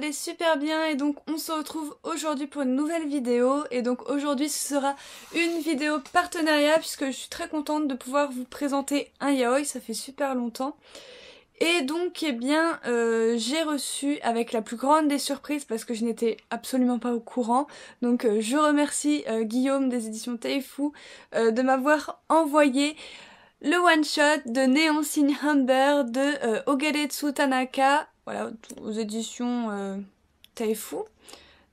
vais super bien et donc on se retrouve aujourd'hui pour une nouvelle vidéo. Et donc aujourd'hui ce sera une vidéo partenariat puisque je suis très contente de pouvoir vous présenter un yaoi, ça fait super longtemps. Et donc eh bien j'ai reçu avec la plus grande des surprises parce que je n'étais absolument pas au courant. Donc je remercie Guillaume des éditions Taifu de m'avoir envoyé le one-shot de Neon Sign Humber de Ogeretsu Tanaka, voilà, aux éditions Taifu.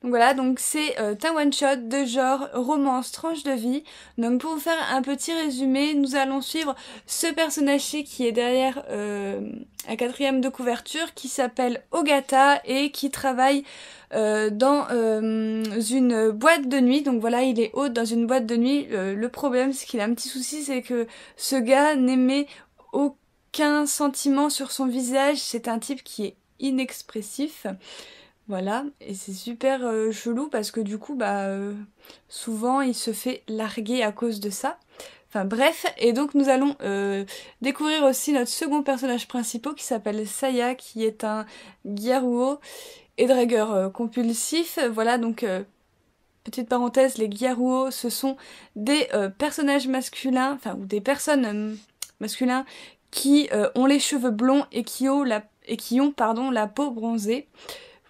Donc voilà, donc c'est un one-shot de genre romance tranche de vie. Donc pour vous faire un petit résumé, nous allons suivre ce personnage qui est derrière la quatrième de couverture, qui s'appelle Ogata et qui travaille dans une boîte de nuit. Donc voilà, il est hôte dans une boîte de nuit. Le problème, c'est qu'il a un petit souci, c'est que ce gars n'émet aucun sentiment sur son visage. C'est un type qui est inexpressif. Voilà, et c'est super chelou parce que du coup, souvent il se fait larguer à cause de ça. Enfin bref, et donc nous allons découvrir aussi notre second personnage principal qui s'appelle Saya, qui est un Gyaruo et dragueur compulsif. Voilà, donc petite parenthèse, les Gyaruo, ce sont des personnages masculins, enfin ou des personnes masculins qui ont les cheveux blonds et qui ont la peau bronzée.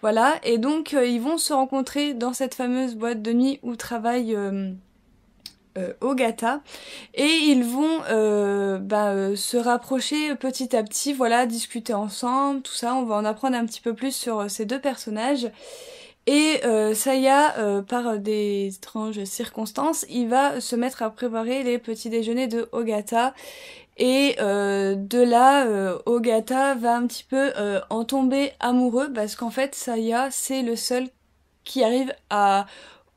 Voilà, et donc ils vont se rencontrer dans cette fameuse boîte de nuit où travaille Ogata, et ils vont se rapprocher petit à petit, voilà, discuter ensemble, tout ça. On va en apprendre un petit peu plus sur ces deux personnages. Et Saya, par des étranges circonstances, il va se mettre à préparer les petits déjeuners de Ogata. Et de là, Ogata va un petit peu en tomber amoureux parce qu'en fait, Saya, c'est le seul qui arrive à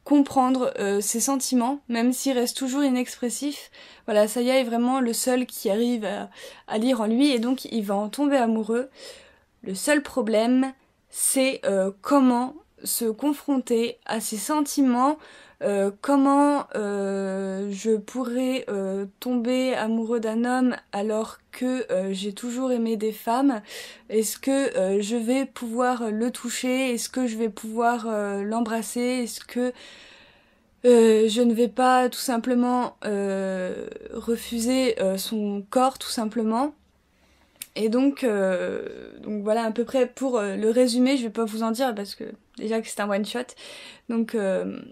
comprendre ses sentiments, même s'il reste toujours inexpressif. Voilà, Saya est vraiment le seul qui arrive à lire en lui et donc il va en tomber amoureux. Le seul problème, c'est comment se confronter à ses sentiments. Comment je pourrais tomber amoureux d'un homme alors que j'ai toujours aimé des femmes? Est-ce que je vais pouvoir le toucher? Est-ce que je vais pouvoir l'embrasser? Est-ce que je ne vais pas tout simplement refuser son corps tout simplement? Et donc voilà à peu près pour le résumé, je vais pas vous en dire parce que déjà que c'est un one shot. Donc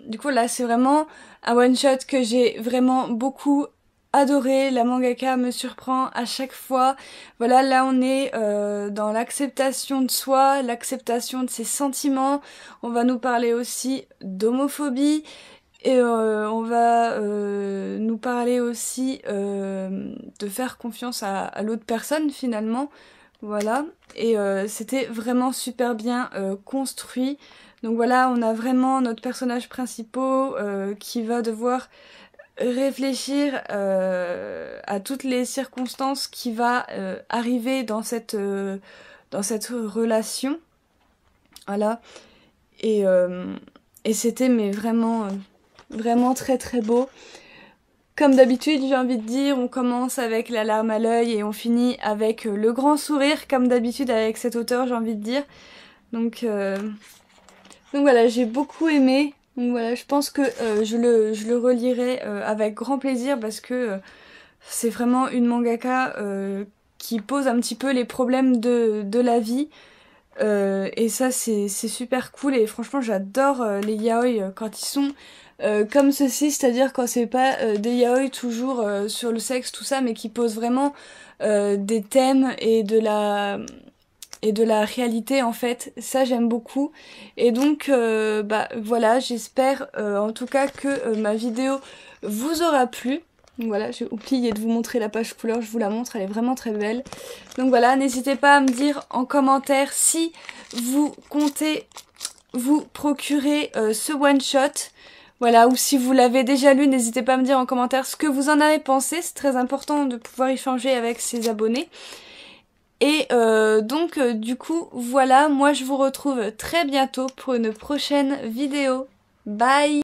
du coup là c'est vraiment un one shot que j'ai vraiment beaucoup adoré. La mangaka me surprend à chaque fois. Voilà, là on est dans l'acceptation de soi, l'acceptation de ses sentiments. On va nous parler aussi d'homophobie. Et on va nous parler aussi de faire confiance à l'autre personne finalement. Voilà. Et c'était vraiment super bien construit. Donc voilà, on a vraiment notre personnage principal qui va devoir réfléchir à toutes les circonstances qui va arriver dans cette relation. Voilà. Et c'était mais vraiment très très beau. Comme d'habitude, j'ai envie de dire, on commence avec la larme à l'œil et on finit avec le grand sourire, comme d'habitude avec cet auteur, j'ai envie de dire. Donc voilà, j'ai beaucoup aimé. Donc voilà, je pense que je le relirai avec grand plaisir parce que c'est vraiment une mangaka qui pose un petit peu les problèmes de la vie. Et ça c'est super cool et franchement j'adore les yaoi quand ils sont comme ceci, c'est-à-dire quand c'est pas des yaoi toujours sur le sexe tout ça, mais qui posent vraiment des thèmes et de la réalité en fait. Ça j'aime beaucoup. Et donc voilà, j'espère en tout cas que ma vidéo vous aura plu. Donc voilà, j'ai oublié de vous montrer la page couleur, je vous la montre, elle est vraiment très belle. Donc voilà, n'hésitez pas à me dire en commentaire si vous comptez vous procurer ce one shot. Voilà, ou si vous l'avez déjà lu, n'hésitez pas à me dire en commentaire ce que vous en avez pensé. C'est très important de pouvoir échanger avec ses abonnés. Et donc du coup, voilà, moi je vous retrouve très bientôt pour une prochaine vidéo. Bye!